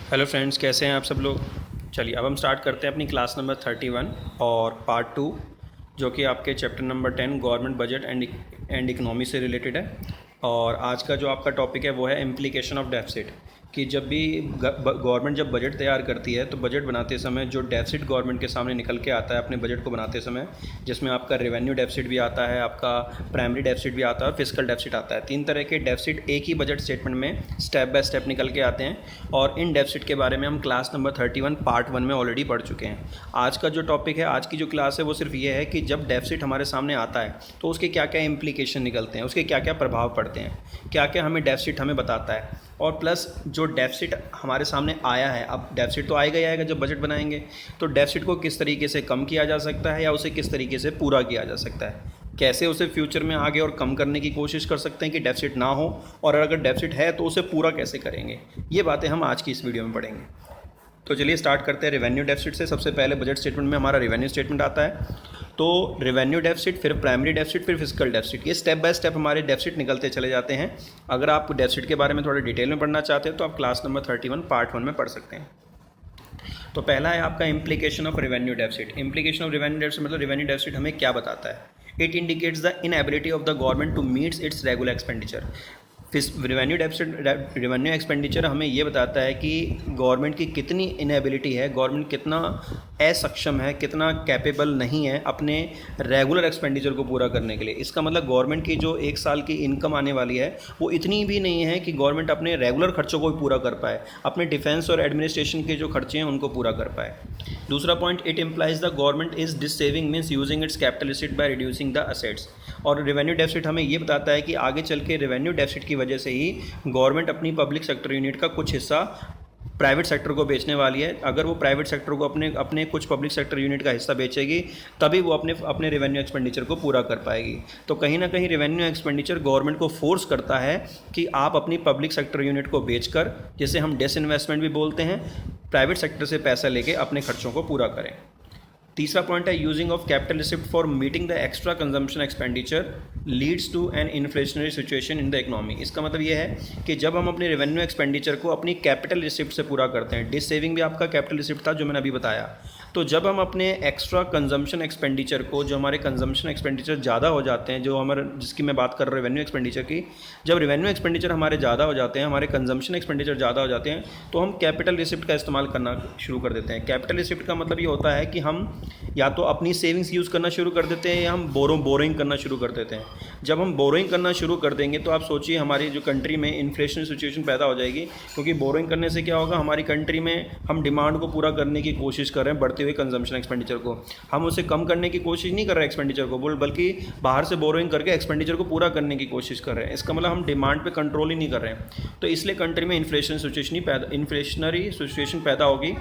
Hello friends, कैसे हैं आप सब लोग। चलिए अब हम स्टार्ट करते हैं अपनी क्लास नंबर 31 और पार्ट 2, जो कि आपके chapter number 10 government budget and economy से रिलेटेड है। और आज का जो आपका टॉपिक है वो है इम्प्लीकेशन ऑफ डेफिसिट, कि जब भी गवर्नमेंट जब बजट तैयार करती है तो बजट बनाते समय जो डेफिसिट गवर्नमेंट के सामने निकल के आता है अपने बजट को बनाते समय, जिसमें आपका रेवेन्यू डेफिसिट भी आता है, आपका प्राइमरी डेफिसिट भी आता है और फिजिकल डेफिसिट आता है। 3 तरह के डेफिसिट एक ही बजट स्टेटमेंट में स्टेप बाय स्टेप निकल के आते हैं और इन डेफिसिट के बारे में हम क्लास नंबर 31 पार्ट 1 में ऑलरेडी पढ़ चुके हैं। आज का जो टॉपिक है, आज की जो क्लास है वो सिर्फ ये है कि जब डेफिसिट हमारे सामने आता है तो उसके क्या क्या इम्प्लीकेशन निकलते हैं, उसके क्या क्या प्रभाव पड़ते हैं, क्या क्या हमें डेफिसिट हमें बताता है। और प्लस जो डेफिसिट हमारे सामने आया है, अब डेफिसिट तो आएगा ही आएगा जब बजट बनाएंगे, तो डेफिसिट को किस तरीके से कम किया जा सकता है या उसे किस तरीके से पूरा किया जा सकता है, कैसे उसे फ्यूचर में आगे और कम करने की कोशिश कर सकते हैं कि डेफिसिट ना हो, और अगर डेफिसिट है तो उसे पूरा कैसे करेंगे। ये बातें हम आज की इस वीडियो में पढ़ेंगे। तो चलिए स्टार्ट करते हैं रेवेन्यू डेफिसिट से। सबसे पहले बजट स्टेटमेंट में हमारा रेवेन्यू स्टेटमेंट आता है, तो रेवेन्यू डेफिसिट, फिर प्राइमरी डेफिसिट, फिर फिजिकल डेफिसिट, ये स्टेप बाय स्टेप हमारे डेफिसिट निकलते चले जाते हैं। अगर आप डेफिसिट के बारे में थोड़ा डिटेल में पढ़ना चाहते हैं तो आप क्लास नंबर 31 पार्ट 1 में पढ़ सकते हैं। तो पहला है आपका implication of revenue deficit. Implication of revenue deficit मतलब रेवेन्यू डेफिसिट हमें क्या बताता है। It indicates the inability of the government to meets its regular expenditure. Revenue deficit, revenue expenditure हमें ये बताता है कि गवर्नमेंट की कितनी इनएबिलिटी है, गवर्नमेंट कितना असक्षम है, कितना कैपेबल नहीं है अपने रेगुलर एक्सपेंडिचर को पूरा करने के लिए। इसका मतलब गवर्नमेंट की जो एक साल की इनकम आने वाली है वो इतनी भी नहीं है कि गवर्नमेंट अपने रेगुलर खर्चों को भी पूरा कर पाए, अपने डिफेंस और एडमिनिस्ट्रेशन के जो खर्चे हैं उनको पूरा कर पाए। दूसरा point, it implies the government is dissaving means using its capital receipt by reducing the assets. और रेवेन्यू डेफिसिट हमें ये बताता है कि आगे चल के रेवेन्यू डेफिसिट की वजह से ही गवर्नमेंट अपनी पब्लिक सेक्टर यूनिट का कुछ हिस्सा प्राइवेट सेक्टर को बेचने वाली है। अगर वो प्राइवेट सेक्टर को अपने कुछ पब्लिक सेक्टर यूनिट का हिस्सा बेचेगी तभी वो अपने रेवेन्यू एक्सपेंडिचर को पूरा कर पाएगी। तो कहीं ना कहीं रेवेन्यू एक्सपेंडिचर गवर्नमेंट को फोर्स करता है कि आप अपनी पब्लिक सेक्टर यूनिट को बेचकर, जिसे हम डिसइन्वेस्टमेंट भी बोलते हैं, प्राइवेट सेक्टर से पैसा लेके अपने खर्चों को पूरा करें। तीसरा पॉइंट है using of capital receipt for meeting the extra consumption expenditure leads to an inflationary situation in the economy. इसका मतलब ये है कि जब हम अपने रेवेन्यू एक्सपेंडिचर को अपनी कैपिटल रिसिप्ट से पूरा करते हैं, डिस सेविंग भी आपका कैपिटल रिसिप्ट था जो मैंने अभी बताया, तो जब हम अपने एक्स्ट्रा कंजम्पशन एक्सपेंडिचर को, जो हमारे कंजम्पशन एक्सपेंडिचर ज़्यादा हो जाते हैं, जो हमारे, जिसकी मैं बात कर रहा हूँ रेवेन्यू एक्सपेंडिचर की, जब रेवेन्यू एक्सपेंडिचर हमारे ज़्यादा हो जाते हैं, हमारे कंजम्पशन एक्सपेंडिचर ज़्यादा हो जाते हैं, तो हम कैपिटल रिसिप्ट का इस्तेमाल करना शुरू कर देते हैं। कैपिटल रिसिप्ट का मतलब ये होता है कि हम या तो अपनी सेविंग्स यूज़ करना शुरू कर देते हैं या हम बोरोइंग करना शुरू कर देते हैं। जब हम बोरोइंग करना शुरू कर देंगे तो आप सोचिए हमारी जो कंट्री में इन्फ्लेशन सिचुएशन पैदा हो जाएगी, क्योंकि बोरोइंग करने से क्या होगा, हमारी कंट्री में हम डिमांड को पूरा करने की कोशिश कर रहे हैं, बढ़ते हुए कंजम्पशन एक्सपेंडिचर को हम उसे कम करने की कोशिश नहीं कर रहे हैं एक्सपेंडिचर को, बल्कि बाहर से बोरोइंग करके एक्सपेंडिचर को पूरा करने की कोशिश कर रहे हैं। इसका मतलब हम डिमांड पे कंट्रोल ही नहीं कर रहे हैं। तो इसलिए कंट्री में इन्फ्लेशनरी सिचुएशन पैदा होगी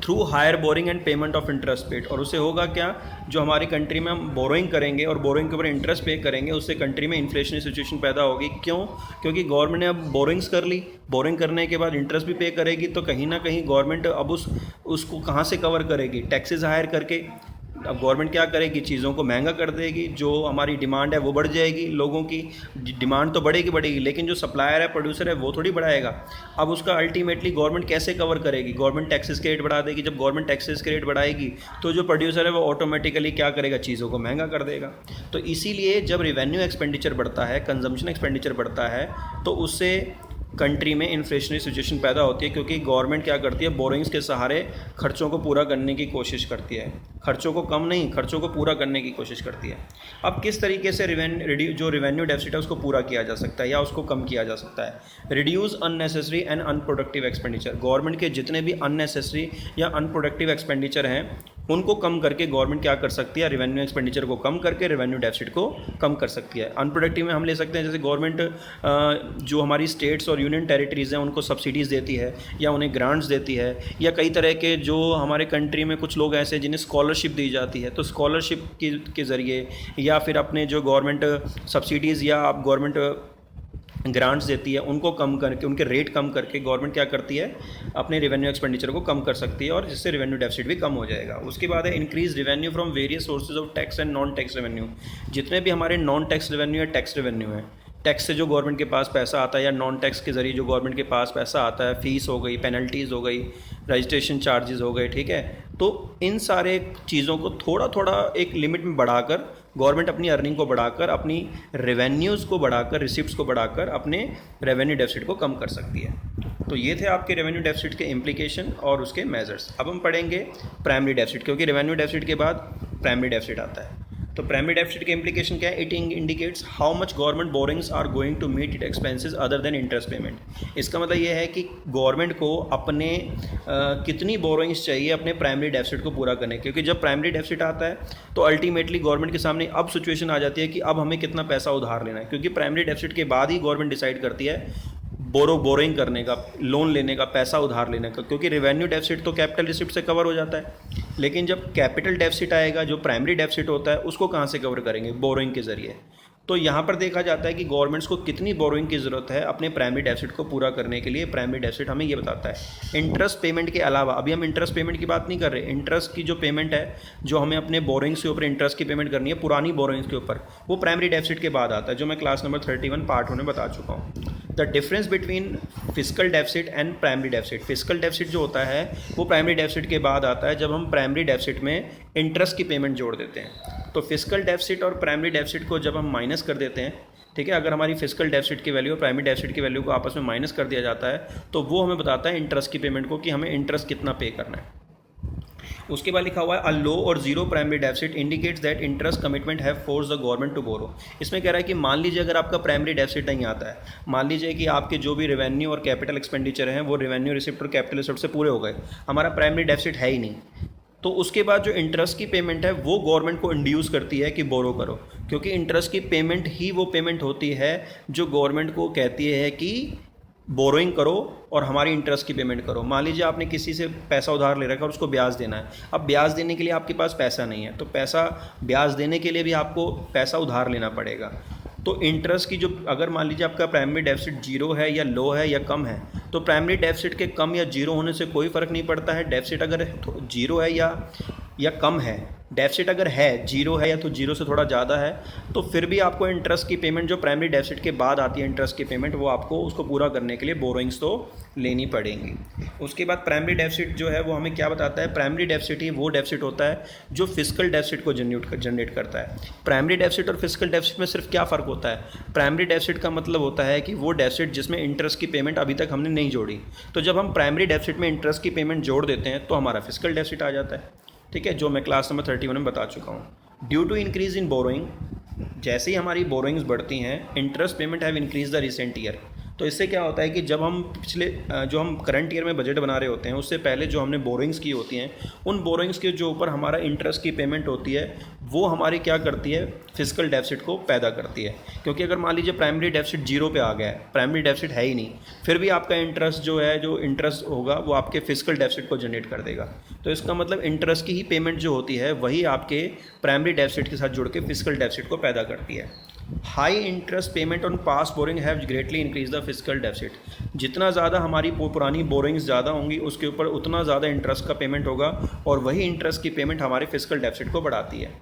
through higher borrowing and payment of interest paid. और उससे होगा क्या, जो हमारी कंट्री में हम बोरोइंग करेंगे और बोरोइंग के ऊपर इंटरेस्ट पे करेंगे, उससे कंट्री में इन्फ्लेशनरी सिचुएशन पैदा होगी। क्यों? क्योंकि गवर्नमेंट ने अब बोरोइंग्स कर ली, बोरोइंग करने के बाद इंटरेस्ट भी पे करेगी, तो कहीं ना कहीं गवर्नमेंट अब उसको कहाँ से कवर करेगी, टैक्सेस हायर करके। अब गवर्नमेंट क्या करेगी, चीज़ों को महंगा कर देगी, जो हमारी डिमांड है वो बढ़ जाएगी, लोगों की डिमांड तो बढ़ेगी, लेकिन जो सप्लायर है, प्रोड्यूसर है, वो थोड़ी बढ़ाएगा। अब उसका अल्टीमेटली गवर्नमेंट कैसे कवर करेगी, गवर्नमेंट टैक्सेस के रेट बढ़ा देगी। जब गवर्नमेंट टैक्सेस के रेट बढ़ाएगी तो जो प्रोड्यूसर है वो ऑटोमेटिकली क्या करेगा, चीज़ों को महंगा कर देगा। तो इसीलिए जब रेवेन्यू एक्सपेंडिचर बढ़ता है, कंजम्पशन एक्सपेंडिचर बढ़ता है, तो उससे कंट्री में इन्फ्लेशनरी सिचुएशन पैदा होती है, क्योंकि गवर्नमेंट क्या करती है, बोरोइंग्स के सहारे खर्चों को पूरा करने की कोशिश करती है, खर्चों को कम नहीं, खर्चों को पूरा करने की कोशिश करती है। अब किस तरीके से जो रेवेन्यू डेफिसिट है उसको पूरा किया जा सकता है या उसको कम किया जा सकता है। Reduce unnecessary and unproductive expenditure. Government के जितने भी अननेसेसरी या अनप्रोडक्टिव एक्सपेंडिचर हैं उनको कम करके गवर्नमेंट क्या कर सकती है, रेवेन्यू एक्सपेंडिचर को कम करके रेवेन्यू डेफिसिट को कम कर सकती है। अनप्रोडक्टिव में हम ले सकते हैं, जैसे गवर्नमेंट जो हमारी स्टेट्स और यूनियन टेरिटरीज़ हैं उनको सब्सिडीज़ देती है या उन्हें ग्रांट्स देती है, या कई तरह के जो हमारे कंट्री में कुछ लोग ऐसे जिन्हें स्कॉलरशिप दी जाती है, तो स्कॉलरशिप के ज़रिए या फिर अपने जो गवर्नमेंट सब्सिडीज़ या आप गवर्नमेंट ग्रांट्स देती है उनको कम करके, उनके रेट कम करके गवर्नमेंट क्या करती है, अपने रेवेन्यू एक्सपेंडिचर को कम कर सकती है, और जिससे रेवेन्यू डेफिसिट भी कम हो जाएगा। उसके बाद है increase revenue from various sources of tax and non tax revenue. जितने भी हमारे नॉन टैक्स रेवेन्यू या टैक्स रेवेन्यू है, टैक्स से जो गवर्नमेंट के पास पैसा आता है या नॉन टैक्स के ज़रिए जो गवर्नमेंट के पास पैसा आता है, फ़ीस हो गई, पेनल्टीज़ हो गई, रजिस्ट्रेशन चार्जेस हो गए, ठीक है। तो इन सारे चीज़ों को थोड़ा थोड़ा एक लिमिट में बढ़ाकर गवर्नमेंट अपनी अर्निंग को बढ़ाकर, अपनी रेवेन्यूज़ को बढ़ाकर, रिसिप्ट्स को बढ़ाकर अपने रेवेन्यू डेफिसिट को कम कर सकती है। तो ये थे आपके रेवेन्यू डेफिसिट के इम्प्लीकेशन और उसके मेजर्स। अब हम पढ़ेंगे प्राइमरी डेफिसिट, क्योंकि रेवेन्यू डेफिसिट के बाद प्राइमरी डेफिसिट आता है। तो प्राइमरी डेफिसिट के इम्प्लीकेशन क्या है? It indicates how much government borrowings are going to meet it expenses other than interest payment. इसका मतलब ये है कि गवर्नमेंट को अपने कितनी बोरिंग्स चाहिए अपने प्राइमरी डेफिसिट को पूरा करने, क्योंकि जब प्राइमरी डेफिसिट आता है तो अल्टीमेटली गवर्नमेंट के सामने अब सिचुएशन आ जाती है कि अब हमें कितना पैसा उधार लेना है, क्योंकि प्राइमरी डेफिसिट के बाद ही गवर्नमेंट डिसाइड करती है बोरिंग करने का, लोन लेने का, पैसा उधार लेने का, क्योंकि रेवेन्यू डेफिसिट तो कैपिटल रिसिप्ट से कवर हो जाता है। लेकिन जब कैपिटल डेफिसिट आएगा, जो प्राइमरी डेफिसिट होता है, उसको कहाँ से कवर करेंगे? बोरिंग के ज़रिए। तो यहाँ पर देखा जाता है कि गवर्नमेंट्स को कितनी बोरिंग की ज़रूरत है अपने प्राइमरी डेफिसिट को पूरा करने के लिए। प्राइमरी डेफिसिट हमें ये बताता है। इंटरेस्ट पेमेंट के अलावा, अभी हम इंटरेस्ट पेमेंट की बात नहीं कर रहे, इंटरेस्ट की जो पेमेंट है, जो हमें अपने बोरिंग्स के ऊपर इंटरेस्ट की पेमेंट करनी है, पुरानी बोरिंग्स के ऊपर, वो प्राइमरी डेफिसिट के बाद आता है, जो मैं क्लास नंबर 31 पार्ट 1 में बता चुका हूँ। The difference between physical deficit and primary deficit. Physical deficit जो होता है वो प्राइमरी डेफिसिट के बाद आता है, जब हम प्राइमरी डेफिसिट में इंटरेस्ट की पेमेंट जोड़ देते हैं। तो फिजिकल डेफिसिट और प्राइमरी डेफिसिट को जब हम माइनस कर देते हैं, ठीक है, अगर हमारी फिजिकल डेफिसिट की वैल्यू और प्राइमरी डेफिसिट की वैल्यू को आपस में माइनस कर दिया जाता है, तो वो हमें बताता है इंटरेस्ट की पेमेंट को, कि हमें इंटरेस्ट कितना पे करना है। उसके बाद लिखा हुआ है अ लो और zero primary deficit indicates that interest commitment have force the government to borrow. इसमें कह रहा है कि मान लीजिए अगर आपका प्राइमरी डेफिसिट नहीं आता है, मान लीजिए कि आपके जो भी रेवेन्यू और कैपिटल एक्सपेंडिचर हैं वो रेवेन्यू रिसिप्ट और कैपिटल रिसिप्ट से पूरे हो गए, हमारा प्राइमरी डेफिसिट है ही नहीं, तो उसके बाद जो इंटरेस्ट की पेमेंट है वो गवर्नमेंट को इंड्यूस करती है कि बोरो करो, क्योंकि इंटरेस्ट की पेमेंट ही वो पेमेंट होती है जो गवर्नमेंट को कहती है कि बोरोइंग करो और हमारी इंटरेस्ट की पेमेंट करो। मान लीजिए आपने किसी से पैसा उधार ले रखा है और उसको ब्याज देना है। अब ब्याज देने के लिए आपके पास पैसा नहीं है, तो पैसा ब्याज देने के लिए भी आपको पैसा उधार लेना पड़ेगा। तो इंटरेस्ट की जो, अगर मान लीजिए आपका प्राइमरी डेफिसिट जीरो है या लो है या कम है, तो प्राइमरी डेफिसिट के कम या जीरो होने से कोई फ़र्क नहीं पड़ता है। डेफिसिट अगर जीरो है या कम है, डेफिसिट अगर है जीरो है या तो जीरो से थोड़ा ज़्यादा है, तो फिर भी आपको इंटरेस्ट की पेमेंट जो प्राइमरी डेफिसिट के बाद आती है, इंटरेस्ट की पेमेंट, वो आपको उसको पूरा करने के लिए बोरोइंग्स तो लेनी पड़ेंगी। उसके बाद प्राइमरी डेफिसिट जो है वो हमें क्या बताता है? प्राइमरी डेफिसिट ही वो डेफिसिट होता है जो फिजिकल डेफिसिट को जनरेट करता है। प्राइमरी डेफिसिट और फिजिकल डेफिसिट में सिर्फ क्या फ़र्क होता है? प्राइमरी डेफिसिट का मतलब होता है कि वो डेफिसिट जिसमें इंटरेस्ट की पेमेंट अभी तक हमने नहीं जोड़ी, तो जब हम प्राइमरी डेफिसिट में इंटरेस्ट की पेमेंट जोड़ देते हैं तो हमारा फिजिकल डेफिसिट आ जाता है, ठीक है, जो मैं क्लास नंबर 31 में बता चुका हूँ। Due to increase in borrowing, जैसे ही हमारी बोरोइंग्स बढ़ती हैं, interest payment have increase the recent year. तो इससे क्या होता है कि जब हम पिछले जो हम करंट ईयर में बजट बना रहे होते हैं, उससे पहले जो हमने बोरोइंग्स की होती हैं, उन बोरोइंग्स के जो ऊपर हमारा इंटरेस्ट की पेमेंट होती है, वो हमारी क्या करती है? फिजिकल डेफिसिट को पैदा करती है। क्योंकि अगर मान लीजिए प्राइमरी डेफिसिट जीरो पे आ गया है, प्राइमरी डेफिसिट है ही नहीं, फिर भी आपका इंटरेस्ट जो है, जो इंटरेस्ट होगा वो आपके फिजिकल डेफिसिट को जनरेट कर देगा। तो इसका मतलब इंटरेस्ट की ही पेमेंट जो होती है वही आपके प्राइमरी डेफिसिट के साथ जुड़ के फिजिकल डेफिसिट को पैदा करती है। High interest payment on past boring have greatly increase the fiscal deficit. जितना ज़्यादा हमारी पुरानी बोरिंग्स ज़्यादा होंगी, उसके ऊपर उतना ज़्यादा इंटरेस्ट का पेमेंट होगा, और वही इंटरेस्ट की पेमेंट हमारे फिजिकल डेफिसिट को बढ़ाती है।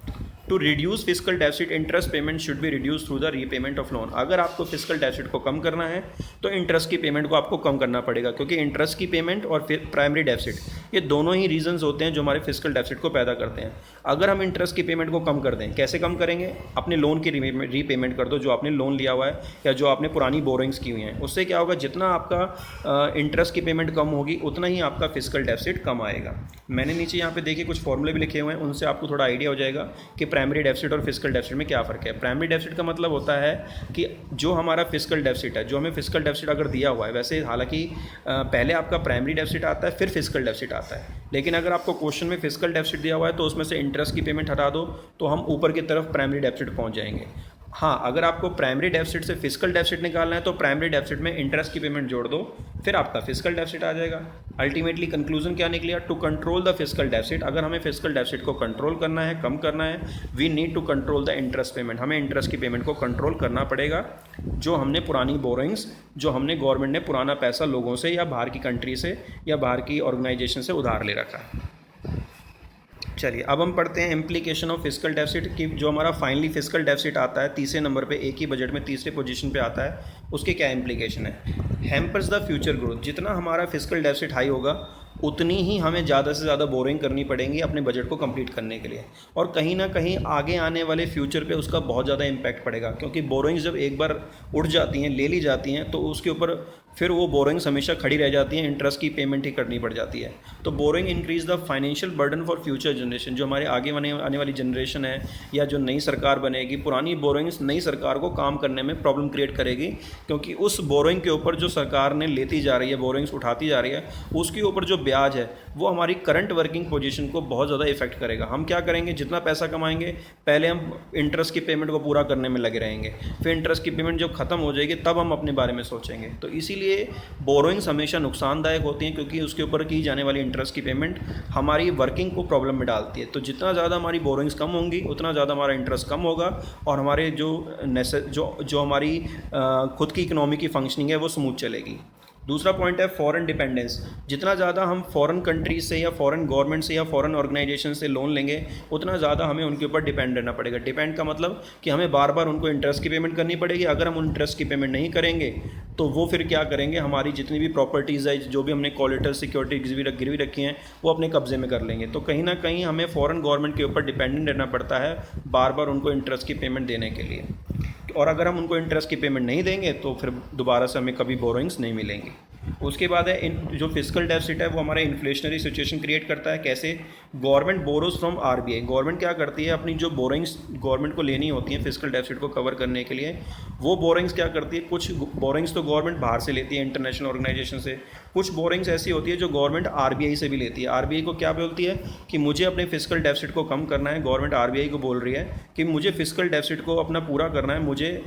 To reduce fiscal deficit, interest payment should be reduce through the repayment of loan. अगर आपको फिजिकल डेफिसिट को कम करना है तो इंटरेस्ट की पेमेंट को आपको कम करना पड़ेगा, क्योंकि इंटरेस्ट की पेमेंट और फिर प्राइमरी डेफिसिट, ये दोनों ही रीजंस होते हैं जो हमारे फिजिकल डेफिसिट को पैदा करते हैं। अगर हम इंटरेस्ट की पेमेंट को कम कर दें, कैसे कम करेंगे? अपने लोन की रीपेमेंट कर दो, जो आपने लोन लिया हुआ है या जो आपने पुरानी बोरिंग्स की हुई हैं। उससे क्या होगा? जितना आपका इंटरेस्ट की पेमेंट कम होगी, उतना ही आपका फिजिकल डेफिसिट कम आएगा। मैंने नीचे यहाँ पे देखिए कुछ फॉर्मूले भी लिखे हुए हैं, उनसे आपको थोड़ा आइडिया हो जाएगा कि प्राइमरी डेफिसिट और फिजिकल डेफिसिट में क्या फ़र्क है। प्राइमरी डेफिसिट का मतलब होता है कि जो हमारा फिजिकल डेफिसिट है, जो हमें फिजिकल डेफिसिट अगर दिया हुआ है, वैसे हालांकि पहले आपका प्राइमरी डेफिसिट आता है, फिर फिजिकल डेफिसिट आता है, लेकिन अगर आपको क्वेश्चन में फिजिकल डेफिसिट दिया हुआ है तो उसमें से इंटरेस्ट की पेमेंट हटा दो तो हम ऊपर की तरफ प्राइमरी डेफिसिट पहुंच जाएंगे। हाँ, अगर आपको प्राइमरी डेफिसिट से फिजिकल डेफिसिट निकालना है तो प्राइमरी डेफिसिट में इंटरेस्ट की पेमेंट जोड़ दो, फिर आपका फिजिकल डेफिसिट आ जाएगा। अल्टीमेटली कंक्लूजन क्या निकला? To control the fiscal deficit, अगर हमें फिजिकल डेफिसिट को कंट्रोल करना है, कम करना है, we need to control the interest payment. हमें इंटरेस्ट की पेमेंट को कंट्रोल करना पड़ेगा, जो हमने पुरानी बोरिंग्स, जो हमने गवर्नमेंट ने पुराना पैसा लोगों से या बाहर की कंट्री से या बाहर की ऑर्गेनाइजेशन से उधार ले रखा है। चलिए अब हम पढ़ते हैं इम्प्लीकेशन ऑफ फिस्कल डेफिसिट की। जो हमारा फाइनली फिस्कल डेफिसिट आता है तीसरे नंबर पे, एक ही बजट में तीसरे पोजीशन पे आता है, उसके क्या इम्प्लीकेशन है। Hampers the future growth. जितना हमारा फिस्कल डेफिसिट हाई होगा उतनी ही हमें ज़्यादा से ज़्यादा बोरिंग करनी पड़ेंगी अपने बजट को कंप्लीट करने के लिए, और कहीं ना कहीं आगे आने वाले फ्यूचर पे उसका बहुत ज़्यादा इम्पैक्ट पड़ेगा, क्योंकि बोरिंग्स जब एक बार उठ जाती हैं, ले ली जाती हैं, तो उसके ऊपर फिर वो बोरिंग्स हमेशा खड़ी रह जाती हैं, इंटरेस्ट की पेमेंट ही करनी पड़ जाती है। तो boring increase the financial burden for future generation. जो हमारे आगे आने वाली जनरेशन है या जो नई सरकार बनेगी, पुरानी बोरिंग्स नई सरकार को काम करने में प्रॉब्लम क्रिएट करेगी, क्योंकि उस बोरिंग के ऊपर जो सरकार ने लेती जा रही है, बोरिंग्स उठाती जा रही है, उसके ऊपर जो ब्याज है वो हमारी करंट वर्किंग पोजीशन को बहुत ज़्यादा इफेक्ट करेगा। हम क्या करेंगे, जितना पैसा कमाएंगे पहले हम इंटरेस्ट की पेमेंट को पूरा करने में लगे रहेंगे, फिर इंटरेस्ट की पेमेंट जब खत्म हो जाएगी तब हम अपने बारे में सोचेंगे। तो इसीलिए बोरोइंग्स हमेशा नुकसानदायक होती हैं, क्योंकि उसके ऊपर की जाने वाली इंटरेस्ट की पेमेंट हमारी वर्किंग को प्रॉब्लम में डालती है। तो जितना ज़्यादा हमारी बोरोइंग्स कम होंगी उतना ज़्यादा हमारा इंटरेस्ट कम होगा, और हमारे जो हमारी खुद की इकोनॉमी की फंक्शनिंग है वो स्मूथ चलेगी। दूसरा पॉइंट है फॉरेन डिपेंडेंस। जितना ज़्यादा हम फॉरेन कंट्रीज से या फॉरेन गवर्नमेंट से या फॉरेन ऑर्गेनाइजेशन से लोन लेंगे उतना ज़्यादा हमें उनके ऊपर डिपेंड रहना पड़ेगा। डिपेंड का मतलब कि हमें बार बार उनको इंटरेस्ट की पेमेंट करनी पड़ेगी। अगर हम इंटरेस्ट की पेमेंट नहीं करेंगे तो वो फिर क्या करेंगे, हमारी जितनी भी प्रॉपर्टीज़ है, जो भी हमने कोलेटरल सिक्योरिटी गिरवी रखी हैं, वो अपने कब्जे में कर लेंगे। तो कहीं ना कहीं हमें फॉरेन गवर्नमेंट के ऊपर डिपेंडेंट रहना पड़ता है बार बार उनको इंटरेस्ट की पेमेंट देने के लिए, और अगर हम उनको इंटरेस्ट की पेमेंट नहीं देंगे तो फिर दोबारा से हमें कभी बोरोइंग्स नहीं मिलेंगी। उसके बाद है जो फिस्कल डेफिसिट है वो हमारा इन्फ्लेशनरी सिचुएशन क्रिएट करता है। कैसे, government borrows from RBI. Government क्या करती है, अपनी जो बोरिंग्स गवर्नमेंट को लेनी होती है फिस्कल डेफिसिट को कवर करने के लिए, वो बोरिंग्स क्या करती है, कुछ बोरिंग्स तो गवर्नमेंट बाहर से लेती है इंटरनेशनल ऑर्गेनाइजेशन से, कुछ बोरिंग्स ऐसी होती है जो गवर्नमेंट आरबीआई से भी लेती है। आरबीआई को क्या बोलती है कि मुझे अपने फिस्कल डेफिसिट को कम करना है। गवर्नमेंट आरबीआई को बोल रही है कि मुझे फिस्कल डेफिसिट को अपना पूरा करना है, मुझे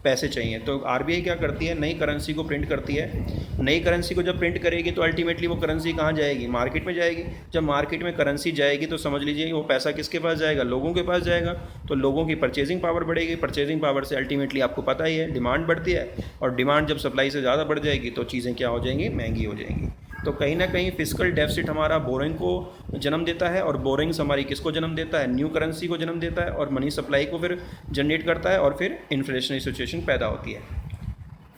पैसे चाहिए। तो आरबीआई क्या करती है, नई करेंसी को प्रिंट करती है। नई करेंसी को जब प्रिंट करेगी तो अल्टीमेटली वो करेंसी कहाँ जाएगी, मार्केट में जाएगी। जब मार्केट में करेंसी जाएगी तो समझ लीजिए वो पैसा किसके पास जाएगा, लोगों के पास जाएगा। तो लोगों की परचेजिंग पावर बढ़ेगी, परचेजिंग पावर से अल्टीमेटली आपको पता ही है डिमांड बढ़ती है, और डिमांड जब सप्लाई से ज़्यादा बढ़ जाएगी तो चीज़ें क्या हो जाएंगी, महंगी हो जाएंगी। तो कहीं ना कहीं फिस्कल डेफिसिट हमारा बोरिंग को जन्म देता है, और बोरिंग्स हमारी किसको जन्म देता है, न्यू करेंसी को जन्म देता है, और मनी सप्लाई को फिर जनरेट करता है, और फिर इन्फ्लेशनरी सिचुएशन पैदा होती है।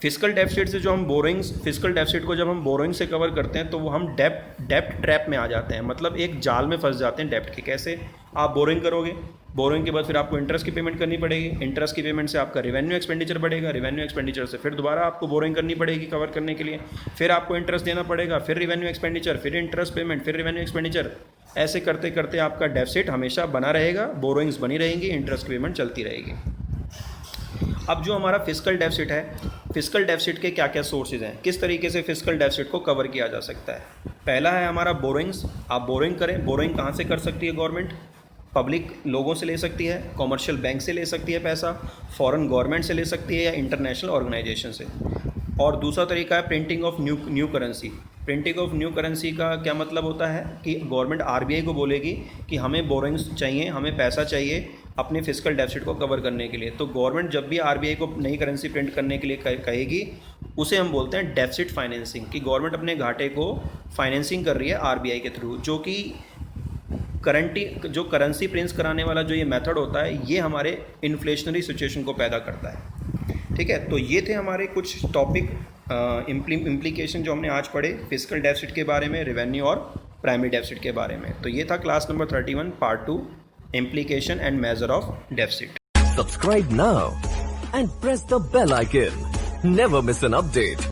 फिस्कल डेफिसिट से जो हम फिस्कल डेफिसिट को जब हम बोरिंग से कवर करते हैं तो वो हम डेप्ट ट्रैप में आ जाते हैं, मतलब एक जाल में फंस जाते हैं डेप्ट के। कैसे, आप बोरिंग करोगे, बोरिंग के बाद फिर आपको इंटरेस्ट की पेमेंट करनी पड़ेगी, इंटरेस्ट की पेमेंट से आपका रेवेन्यू एक्सपेंडिचर बढ़ेगा, रेवेन्यू एक्सपेंडिचर से फिर दोबारा आपको बोरिंग करनी पड़ेगी कवर करने के लिए, फिर आपको इंटरेस्ट देना पड़ेगा, फिर रेवेन्यू एक्सपेंडिचर, फिर इंटरेस्ट पेमेंट, फिर रेवेन्यू एक्सपेंडिचर। ऐसे करते करते आपका डेफिसिट हमेशा बना रहेगा, बोरिंग्स बनी रहेंगी, इंटरेस्ट की पेमेंट चलती रहेगी। अब जो हमारा फिस्कल डेफिसिट है, फिस्कल डेफिसिट के क्या क्या सोर्सेज हैं, किस तरीके से फिस्कल डेफिसिट को कवर किया जा सकता है। पहला है हमारा बोरिंग्स। आप बोरिंग करें, बोरिंग कहाँ से कर सकती है गवर्नमेंट, पब्लिक लोगों से ले सकती है, कॉमर्शियल बैंक से ले सकती है पैसा, फॉरेन गवर्नमेंट से ले सकती है, या इंटरनेशनल ऑर्गेनाइजेशन से। और दूसरा तरीका है printing of new currency. Printing of new currency का क्या मतलब होता है कि गवर्नमेंट आरबीआई को बोलेगी कि हमें बोरिंग्स चाहिए, हमें पैसा चाहिए अपने फिस्कल डेफिसिट को कवर करने के लिए। तो गवर्नमेंट जब भी आरबीआई को नई करेंसी प्रिंट करने के लिए कहेगी, उसे हम बोलते हैं डेफिसिट फाइनेंसिंग, कि गवर्नमेंट अपने घाटे को फाइनेंसिंग कर रही है आरबीआई के थ्रू। जो कि जो करेंसी प्रिंट कराने वाला जो ये मेथड होता है, ये हमारे इन्फ्लेशनरी सिचुएशन को पैदा करता है। ठीक है, तो ये थे हमारे कुछ टॉपिक इम्प्लीकेशन जो हमने आज पढ़े फिस्कल डेफिसिट के बारे में, रेवेन्यू और प्राइमरी डेफिसिट के बारे में। तो ये था class number 31 part 2, implication and measure of deficit. Subscribe now and press the bell icon. Never miss an update.